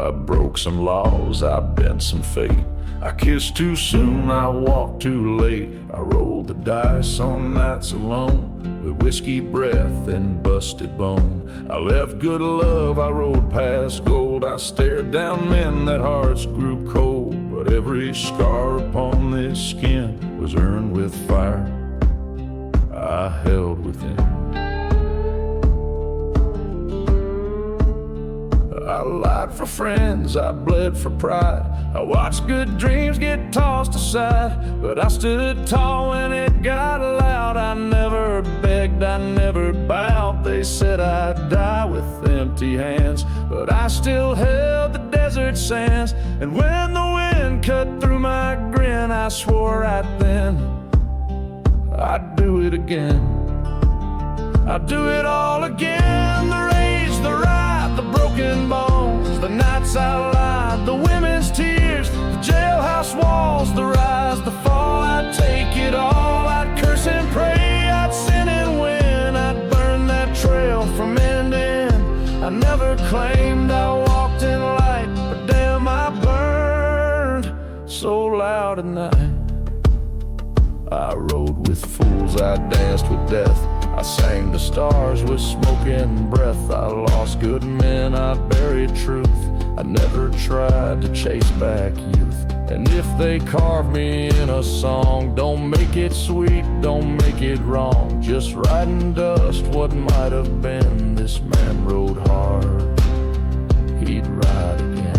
I broke some laws, I bent some fate. I kissed too soon, I walked too late. I rolled the dice on nights alone, with whiskey breath and busted bone. I left good love, I rode past gold. I stared down men that hearts grew cold. But every scar upon this skin was earned with fire I held within. I lied for friends, I bled for pride. I watched good dreams get tossed aside, but I stood tall when it got loud. I never begged, I never bowed. They said I'd die with empty hands, but I still held the desert sands. And when the wind cut through my grin, I swore right then I'd do it again. I'd do it all again. The rage, the riot, the broken bones, the nights I lied, the women's tears, the jailhouse walls, the rise, the fall. I'd take it all. I'd curse and pray, I'd sin and win. I'd burn that trail from end to end. I never claimed I walked in light, but damn, I burned so loud at night. I rode with fools, I danced with death. I sang to stars with smoke and breath. I lost good men, I buried truth. I never tried to chase back youth. And if they carve me in a song, don't make it sweet, don't make it wrong. Just write in dust what might have been. This man rode hard, he'd ride again.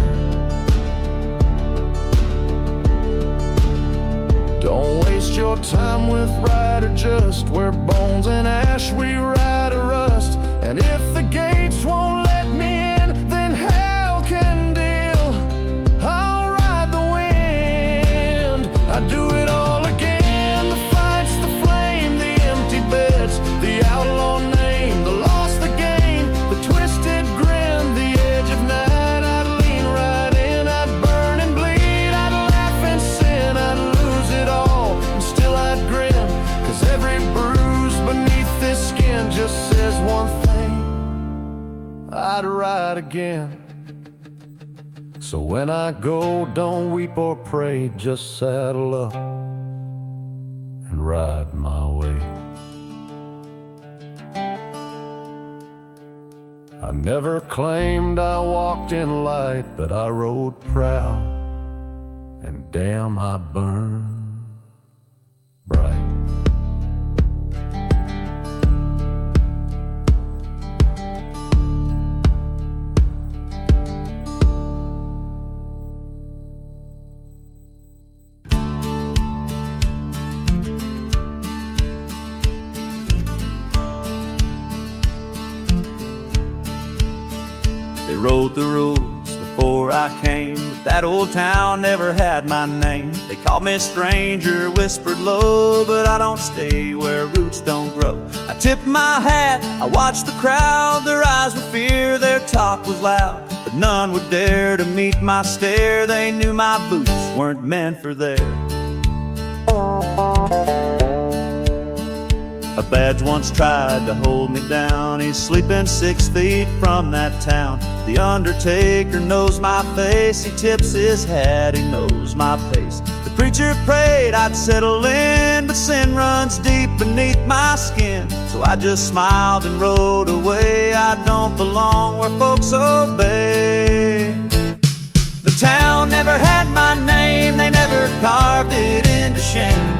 Don't waste your time with right or just. We're bones and ash, we ride or rust. And if the gates won't let me in, then hell can deal. I'll ride the wind. I do it all again. The fights, the flame, the empty beds, the outlaw name, the loss, the gain, the twisted grin, the edge of night. I'd lean right in, I'd burn and bleed, I'd laugh and sin, I'd lose it all, and still I'd grin. Cause every bruise beneath this skin just says one thing: I'd ride again. So when I go, don't weep or pray, just saddle up and ride my way. I never claimed I walked in light, but I rode proud, and damn, I burned bright. They wrote the rules before I came, but that old town never had my name. They called me stranger, whispered low, but I don't stay where roots don't grow. I tipped my hat, I watched the crowd, their eyes were fear, their talk was loud, but none would dare to meet my stare. They knew my boots weren't meant for there. A badge once tried to hold me down. He's sleeping 6 feet from that town. The undertaker knows my face. He tips his hat, he knows my pace. The preacher prayed I'd settle in, but sin runs deep beneath my skin. So I just smiled and rode away. I don't belong where folks obey. The town never had my name, they never carved it into shame.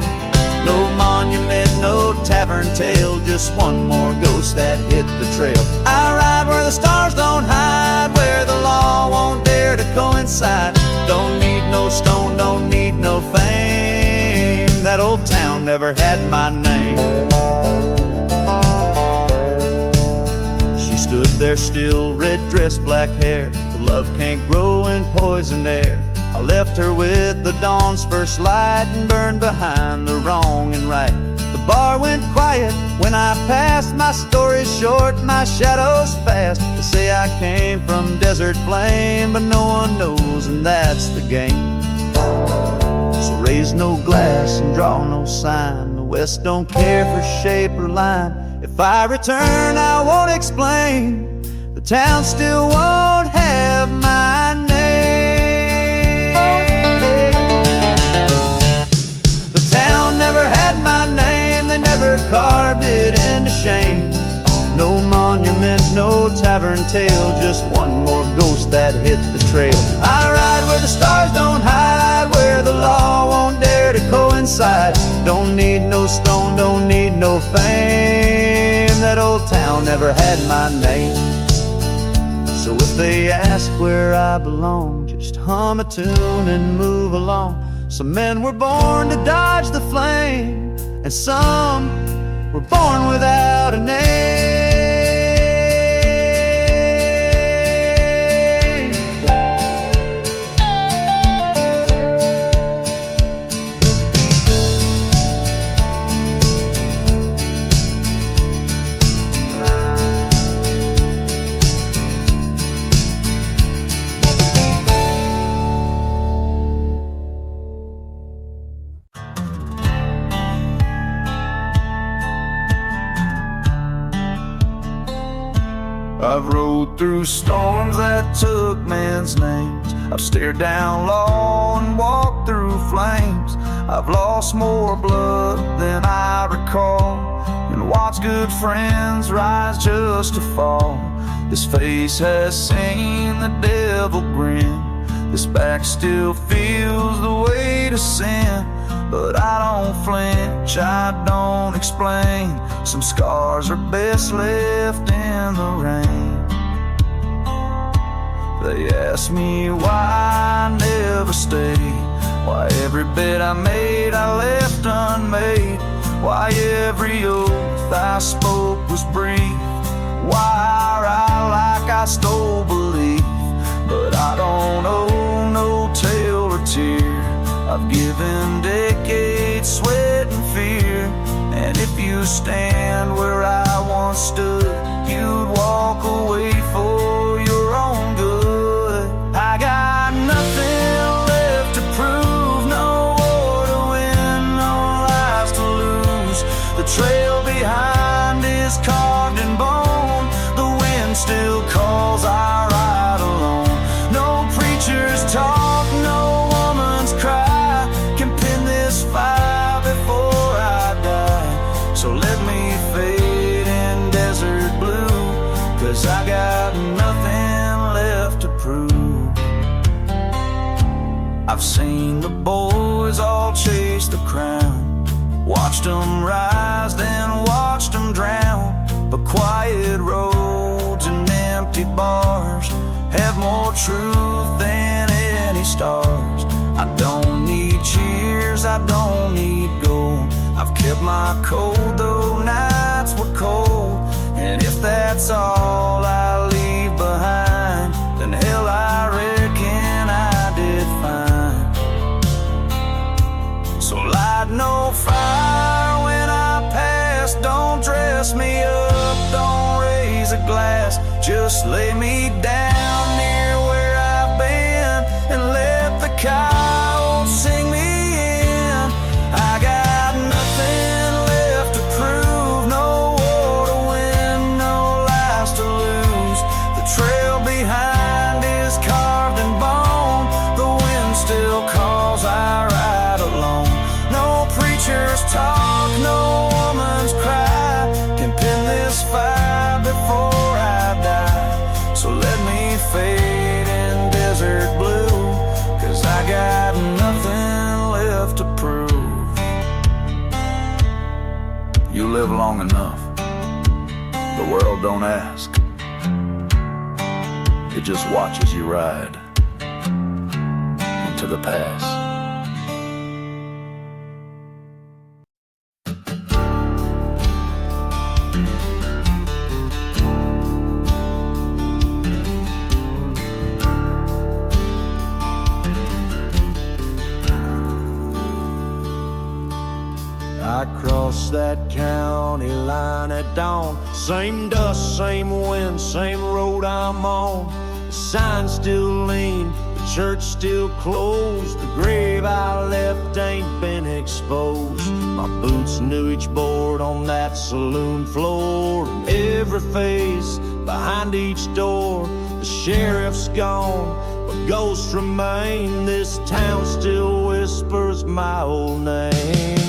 No monument, no tavern tale, just one more ghost that hit the trail. I ride where the stars don't hide, where the law won't dare to coincide. Don't need no stone, don't need no fame. That old town never had my name. She stood there still, red dress, black hair. The love can't grow in poison air. I left her with the dawn's first light and burned behind the wrong and right. The bar went quiet when I passed. My story's short, my shadow's fast. They say I came from desert flame, but no one knows, and that's the game. So raise no glass and draw no sign. The West don't care for shape or line. If I return, I won't explain. The town still won't have my name. tavern tale, just one more ghost that hit the trail. I ride where the stars don't hide, where the law won't dare to coincide. Don't need no stone, don't need no fame. That old town never had my name. So if they ask where I belong, just hum a tune and move along. Some men were born to dodge the flame, and some were born without a name. I've rode through storms that took men's names. I've stared down law and walked through flames. I've lost more blood than I recall, and watched good friends rise just to fall. This face has seen the devil grin. This back still feels the weight of sin. But I don't flinch, I don't explain. Some scars are best left in the rain. They ask me why I never stayed, why every bet I made I left unmade, why every oath I spoke was brief, why I ride like I stole belief. But I don't owe no tale or tear. I've given decades, sweat and fear. And if you stand where I once stood, you'd walk away for your own good. I got nothing left to prove, no war to win, no lives to lose. The trail behind is carved in bone. The wind still calls, I ride alone. No preacher's talk, no woman's cry fire before I die. So let me fade in desert blue, 'cause I got nothing left to prove. I've seen the boys all chase the crown, watched them rise, then watched them drown. But quiet roads and empty bars have more truth than any stars. I don't need cheers, I don't need gold. I've kept my code though nights were cold. And if that's all I leave behind, then hell I reckon I did fine. So light no fire when I pass, don't dress me up, don't raise a glass. Just lay me down near where I've been and let the coyotes sing me in. I got nothing left to prove, no war to win, no lives to lose. The trail behind is carved in bone. The wind still calls, I ride alone. No preacher's talk, no woman's cry can pin this fire before I die. So let me fade in desert blue, 'cause I got nothing left to prove. You live long enough, the world don't ask. It just watches you ride into the past. I crossed that county line at dawn. Same dust, same wind, same road I'm on. The sign still lean, the church still closed. The grave I left ain't been exposed. My boots knew each board on that saloon floor, and every face behind each door. The sheriff's gone, but ghosts remain. This town still whispers my old name.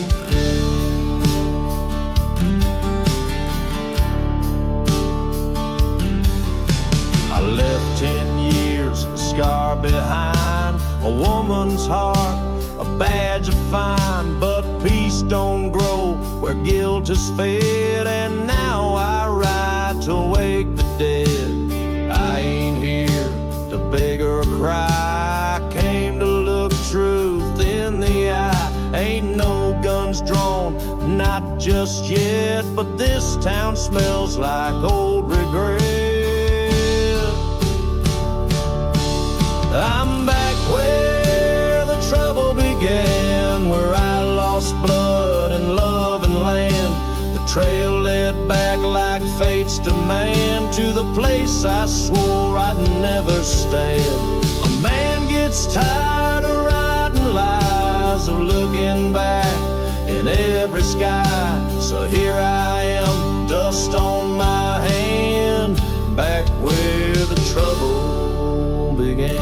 scar behind a woman's heart, a badge of fine. But peace don't grow where guilt is fed, and now I ride to wake the dead. I ain't here to beg or cry, I came to look truth in the eye. Ain't no guns drawn, not just yet, but this town smells like old regret. I'm back where the trouble began, where I lost blood and love and land. The trail led back like fate's demand to the place I swore I'd never stand. A man gets tired of writing lies, of looking back in every sky. So here I am, dust on my hand, back where the trouble began.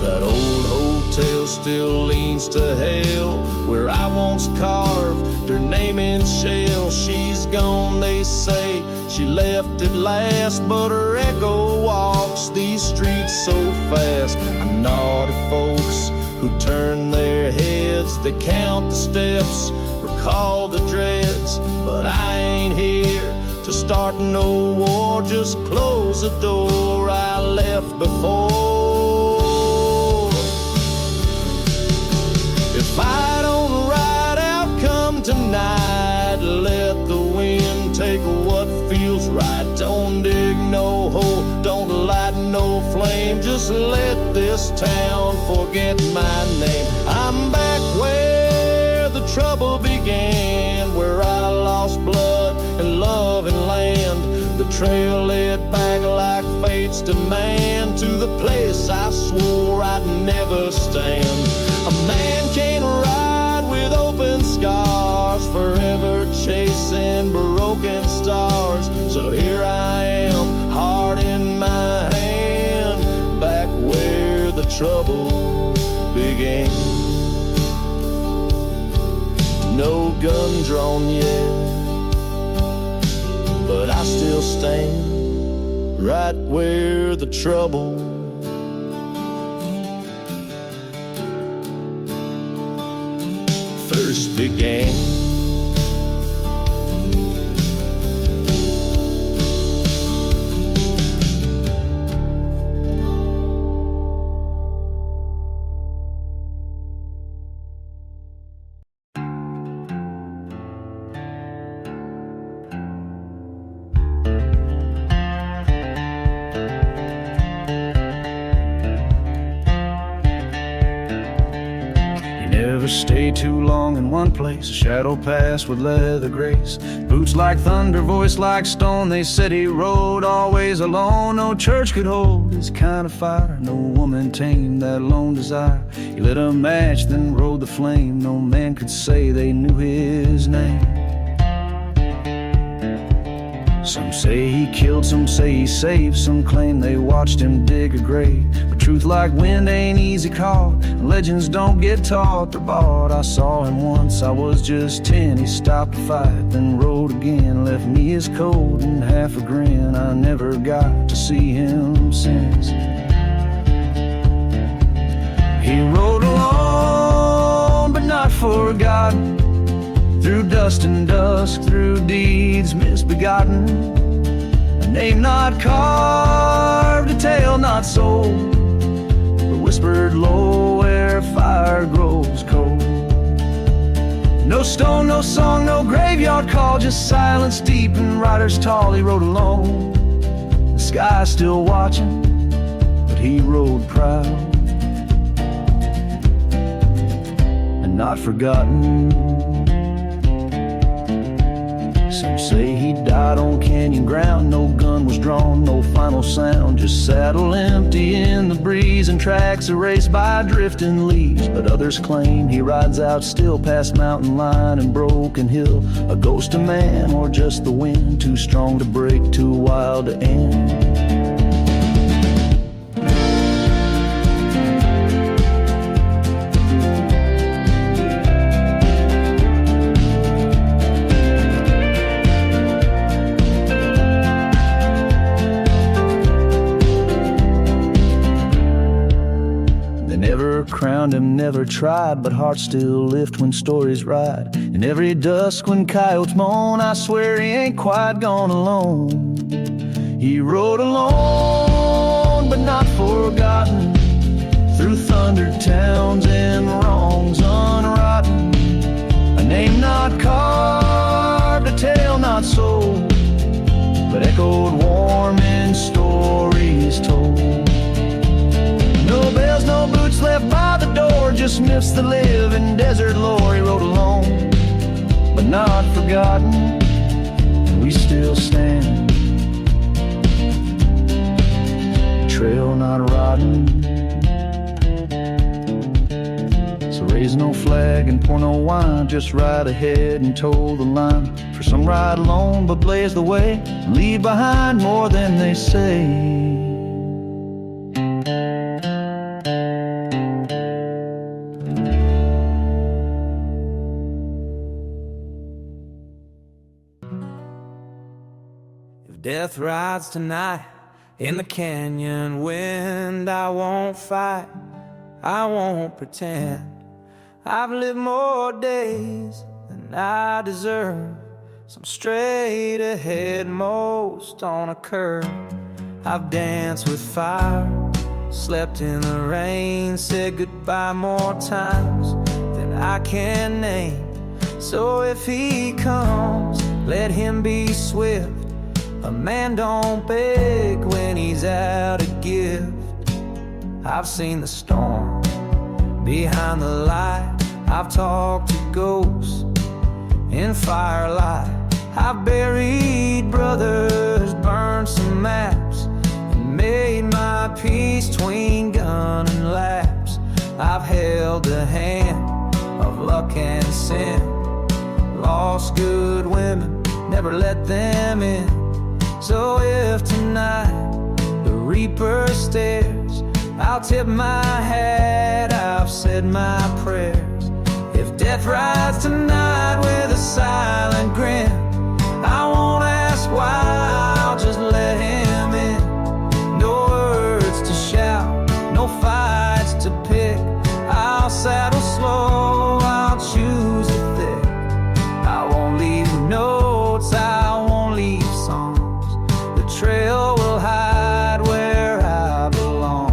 That old hotel still leans to hell, where I once carved her name in shell. She's gone, they say, she left at last, but her echo walks these streets so fast. I naughty folks who turn their heads, they count the steps, recall the dreads. But I ain't here to start no war, just close the door I left before. If I don't ride out, come tonight, let the wind take what feels right. Don't dig no hole, don't light no flame, just let this town forget my name. I'm back where the trouble began, where I lost blood and love and land. The trail led back like fate's demand to the place I swore I'd never stand. A man can't ride with open scars, forever chasing broken stars. So here I am, heart in my hand, back where the trouble began. No gun drawn yet, but I still stand right where the trouble first began. Stay too long in one place, a shadow pass with leather grace. Boots like thunder, voice like stone, they said he rode always alone. No church could hold his kind of fire, no woman tamed that lone desire. He lit a match, then rode the flame, no man could say they knew his name. Some say he killed, some say he saved, some claim they watched him dig a grave. But truth like wind ain't easy caught, legends don't get taught, they're bought. I saw him once, I was just 10, he stopped to fight, then rode again. Left me his coat and half a grin, I never got to see him since. He rode alone, but not forgotten, through dust and dusk, through deeds misbegotten. A name not carved, a tale not sold, but whispered low where fire grows cold. No stone, no song, no graveyard call, just silence deep and riders tall. He rode alone, the sky still watching, but he rode proud and not forgotten. Some say he died on canyon ground, no gun was drawn, no final sound, just saddle empty in the breeze and tracks erased by drifting leaves. But others claim he rides out still past mountain line and broken hill, a ghost of man or just the wind, too strong to break, too wild to end. never tried, but hearts still lift when stories ride. And every dusk when coyotes moan, I swear he ain't quite gone alone. He rode alone, but not forgotten, through thundered towns and wrongs unrotten. A name not carved, a tale not sold, but echoed warm in stories told. No bells, no boots left by the door, just myths that live in desert lore. He rode alone, but not forgotten, and we still stand. Trail not rotten, so raise no flag and pour no wine, just ride ahead and toe the line. For some ride alone but blaze the way, and leave behind more than they say. If death rides tonight in the canyon wind, I won't fight, I won't pretend. I've lived more days than I deserve, some straight ahead, most on a curve. I've danced with fire, slept in the rain, said goodbye more times than I can name. So if he comes, let him be swift. A man don't beg when he's out a gift. I've seen the storm behind the light, I've talked to ghosts in firelight. I've buried brothers, burned some maps, and made my peace between gun and laps. I've held the hand of luck and sin, lost good women, never let them in. So if tonight the reaper stares, I'll tip my hat, I've said my prayers. If death rides tonight with a silent grin, I won't ask why, I'll just let him in. No words to shout, no fights to pick. I'll saddle slow, I'll choose the thick. I won't leave notes, I won't leave songs. Trail will hide where I belong.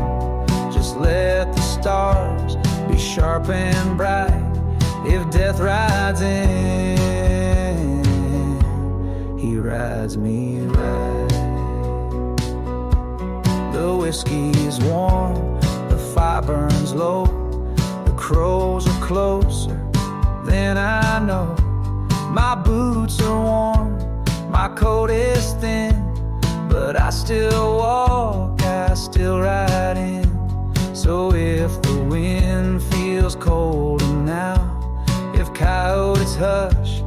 Just let the stars be sharp and bright. If death rides in, he rides me right. The whiskey is warm, the fire burns low, the crows are closer than I know. My boots are warm, my coat is thin, but I still walk, I still ride in. So if the wind feels colder now, if coyotes hush,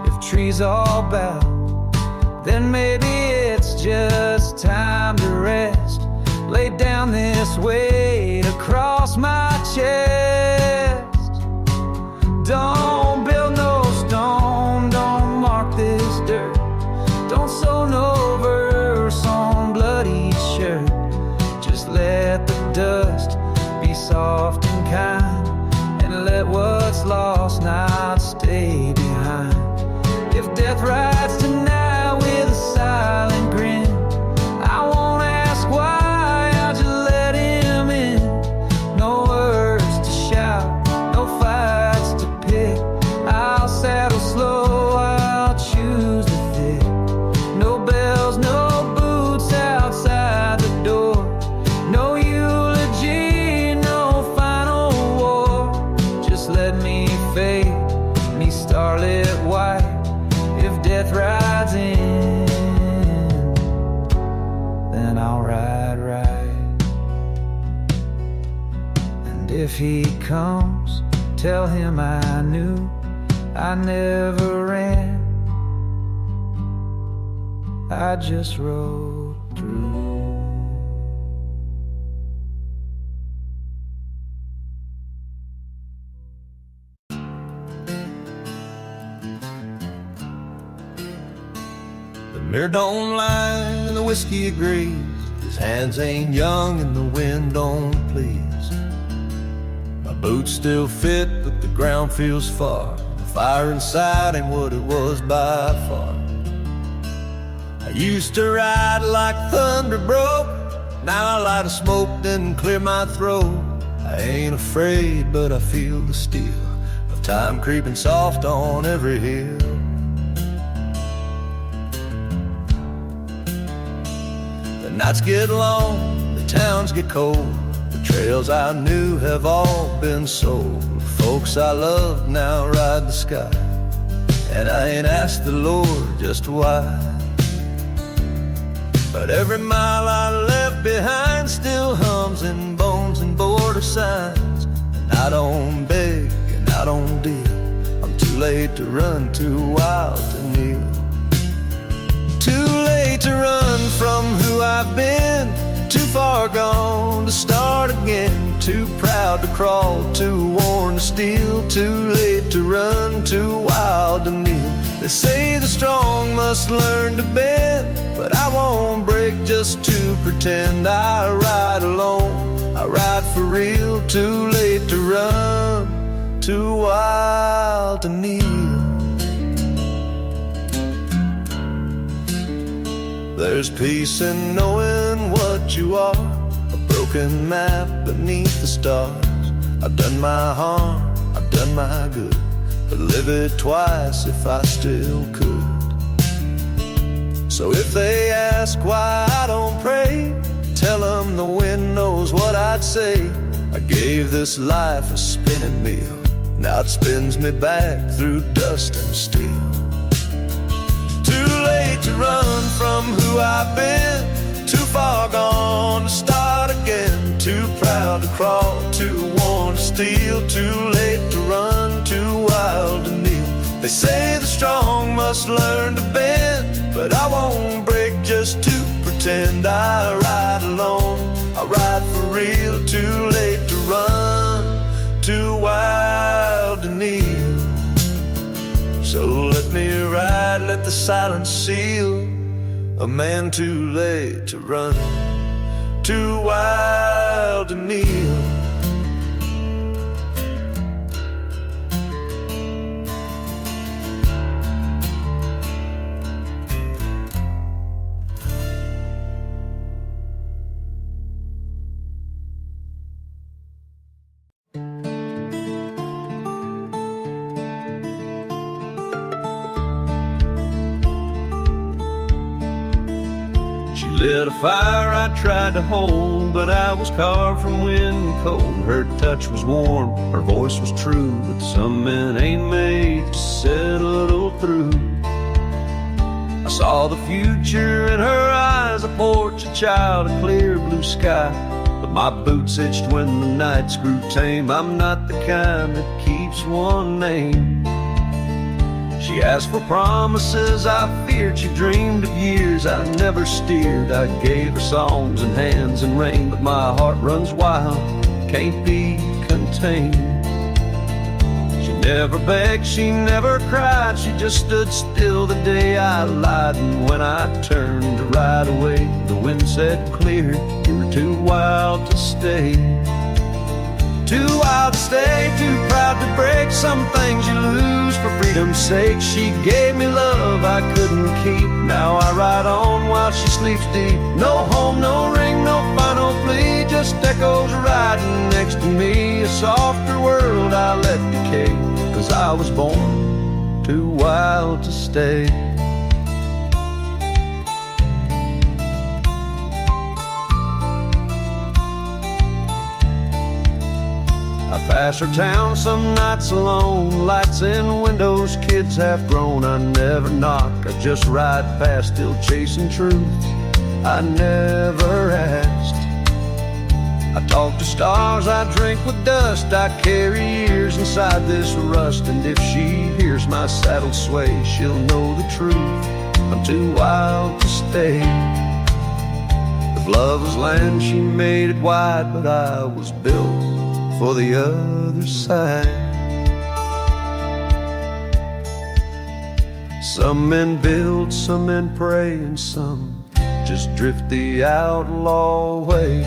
if trees all bow, then maybe it's just time to rest. Lay down this weight across my chest. Don't build no stone, don't mark this dirt, don't sow no verse on bloody shirt. Just let the dust be soft and kind, and let what's lost not stay behind. If death rides tonight with a silent grin, I won't ask why, I'll just let him in. No words to shout, no fights to pick. I'll saddle slow, I'll choose the thick. No bells, no boots outside the door, no eulogy, no final war. Just let me fade, me starlit white. If death rides in, then I'll ride right. And if he comes, tell him I knew I never ran, I just rode through. The mirror don't lie and the whiskey agrees. His hands ain't young and the wind don't please. My boots still fit, but the ground feels far. The fire inside ain't what it was by far. I used to ride like thunder broke. Now I light a smoke, then clear my throat. I ain't afraid, but I feel the steel of time creeping soft on every hill. The nights get long, the towns get cold. The trails I knew have all been sold. The folks I love now ride the sky, and I ain't asked the Lord just why. But every mile I left behind still hums in bones and border signs. And I don't beg and I don't deal. I'm too late to run, too wild to kneel. Too late to run from who I've been, too far gone to start again. Too proud to crawl, too worn to steal. Too late to run, too wild to kneel. They say the strong must learn to bend, but I won't break just to pretend. I ride alone, I ride for real. Too late to run, too wild to kneel. There's peace in knowing what you are, a broken map beneath the stars. I've done my harm, I've done my good, but live it twice if I still could. So if they ask why I don't pray, tell them the wind knows what I'd say. I gave this life a spinning wheel, now it spins me back through dust and steel. Too late to run from who I've been, too far gone to start again. Too proud to crawl, too worn to steal. Too late to run, too wild to kneel. They say the strong must learn to bend, but I won't break just to pretend. I ride alone, I ride for real. Too late to run, too wild to kneel. So let me ride, let the silence seal. A man too late to run, too wild to kneel. Lit a fire I tried to hold, but I was carved from wind and cold. Her touch was warm, her voice was true, but some men ain't made to settle through. I saw the future in her eyes, a porch, a child, a clear blue sky. But my boots itched when the nights grew tame. I'm not the kind that keeps one name. She asked for promises, I feared. She dreamed of years I never steered. I gave her songs and hands and rain, but my heart runs wild, can't be contained. She never begged, she never cried, she just stood still the day I lied. And when I turned to ride away, the wind said clear, you were too wild to stay. Too wild to stay, too proud to break some things you lose for freedom's sake. She gave me love I couldn't keep, now I ride on while she sleeps deep. No home, no ring, no final plea, just echoes riding next to me. A softer world I let decay, 'cause I was born too wild to stay. I pass her town some nights alone, lights in windows, kids half grown. I never knock, I just ride past, still chasing truth I never asked. I talk to stars, I drink with dust, I carry years inside this rust. And if she hears my saddle sway, she'll know the truth, I'm too wild to stay. If love was land, she made it wide, but I was built for the other side. Some men build, some men pray, and some just drift the outlaw way.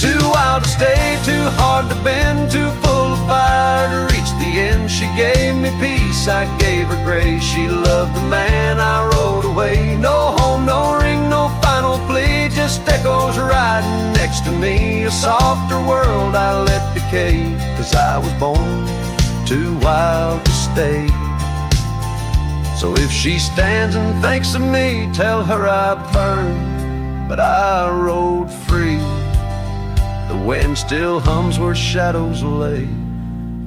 Too wild to stay, too hard to bend, too full of fire to reach the end. She gave me peace, I gave her grace. She loved the man I rode away. No home, no ring, no final plea, just echoes riding next to me. A softer world I let decay, 'cause I was born too wild to stay. So if she stands and thinks of me, tell her I burned, but I rode free. The wind still hums where shadows lay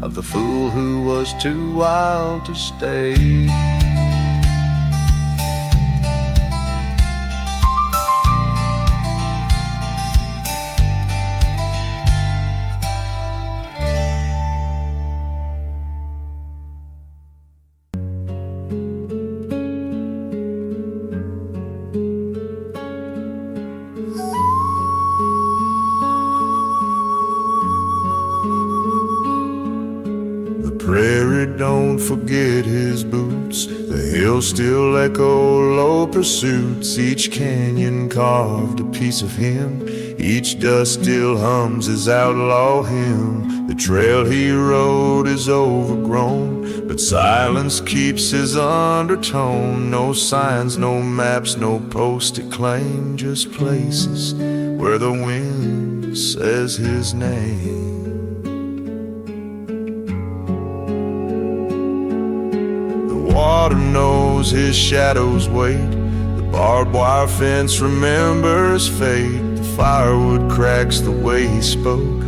of the fool who was too wild to stay. Prairie don't forget his boots, the hills still echo low pursuits. Each canyon carved a piece of him, each dust still hums his outlaw hymn. The trail he rode is overgrown, but silence keeps his undertone. No signs, no maps, no posted claim, just places where the wind says his name. Water knows his shadow's weight, the barbed wire fence remembers fate. The firewood cracks the way he spoke,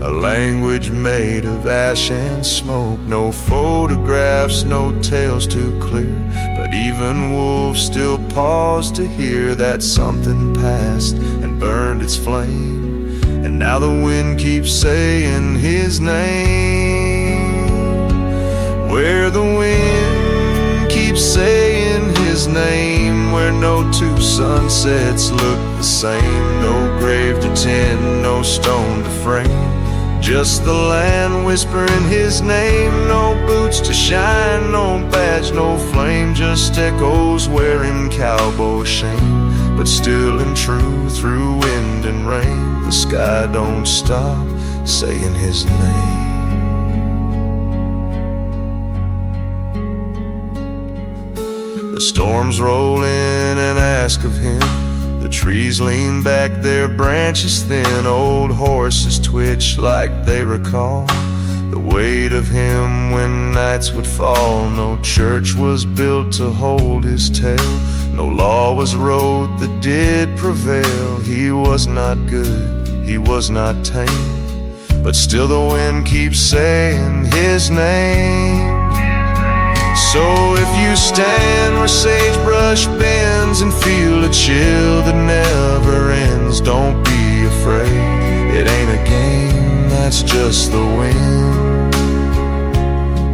a language made of ash and smoke. No photographs, no tales too clear, but even wolves still pause to hear that something passed and burned its flame. And now the wind keeps saying his name. Where the wind keeps saying his name, where no two sunsets look the same. No grave to tend, no stone to frame, just the land whispering his name. No boots to shine, no badge, no flame, just echoes wearing cowboy shame. But still and true through wind and rain, the sky don't stop saying his name. The storms roll in and ask of him, the trees lean back, their branches thin. Old horses twitch like they recall the weight of him when nights would fall. No church was built to hold his tale, no law was wrote that did prevail. He was not good, he was not tame, but still the wind keeps saying his name. So if you stand where sagebrush bends and feel a chill that never ends, don't be afraid, it ain't a game, that's just the wind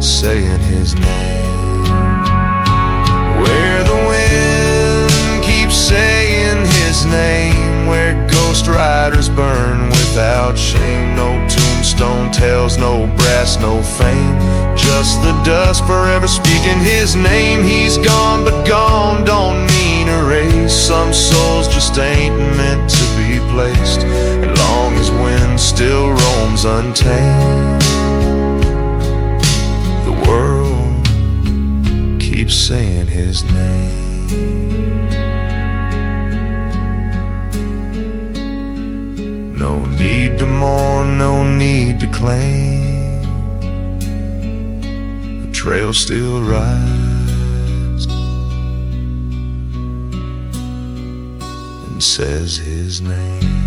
saying his name. Where the wind keeps saying his name, where ghost riders burn without shame. No tombstone tells, no brass, no fame, just the dust forever speaking his name. He's gone, but gone don't mean erase. Some souls just ain't meant to be placed, as long as wind still roams untamed. The world keeps saying his name. No need to mourn, no need to claim, the trail still rides and says his name.